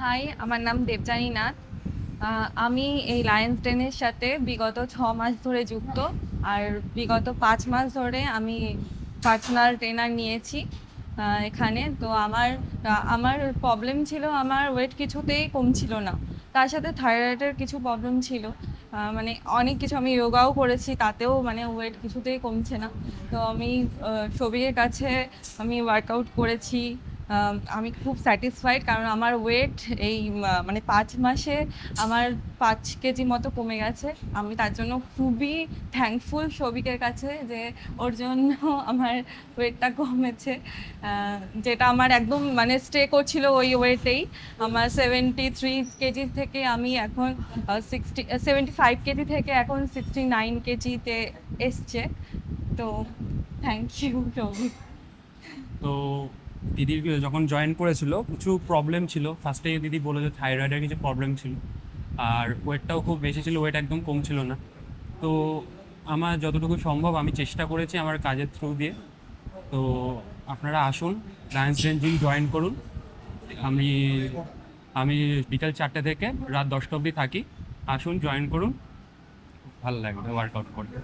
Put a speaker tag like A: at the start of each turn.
A: High, আমার নাম দেবযানী নাথ। আমি এই লায়ন্স ডেনের সাথে বিগত 6 মাস ধরে যুক্ত। আর বিগত 5 মাস ধরে আমি পার্সোনাল ট্রেনার নিয়েছি এখানে। তো আমার প্রবলেম ছিল, আমার ওয়েট কিছুতেই কমছিল না। তার সাথে থাইরয়েডের কিছু প্রবলেম ছিল। মানে অনেক কিছু আমি যোগাও করেছি, তাতেও মানে ওয়েট কিছুতেই কমছে না। তো আমি সবিকের কাছে আমি ওয়ার্কআউট করেছি। আমি খুব স্যাটিসফাইড, কারণ আমার ওয়েট এই মানে 5 মাসে আমার 5 কেজি মতো কমে গেছে। আমি তার জন্য খুবই থ্যাঙ্কফুল সবিকের কাছে যে ওর জন্য আমার ওয়েটটা কমেছে। যেটা আমার একদম মানে স্টে করছিল ওই ওয়েটেই। আমার 73 কেজি থেকে আমি এখন 75 কেজি থেকে এখন 69 কেজিতে এসছে। তো থ্যাংক ইউ সবিক।
B: তো দিদি যখন জয়েন করেছিল কিছু প্রবলেম ছিল, ফার্স্টে দিদি বলে যে থাইরয়েডের কিছু প্রবলেম ছিল, আর ওয়েটটাও খুব বেশি ছিল, ওয়েট একদম কম ছিল না। তো আমার যতটুকু সম্ভব আমি চেষ্টা করেছি আমার কাজের থ্রু দিয়ে। তো আপনারা আসুন, লায়ন্স ডেন জিম জয়েন করুন। আমি আমি বিকাল 4টে থেকে রাত 10টা অবধি থাকি। আসুন, জয়েন করুন, ভালো লাগবে ওয়ার্কআউট করতে।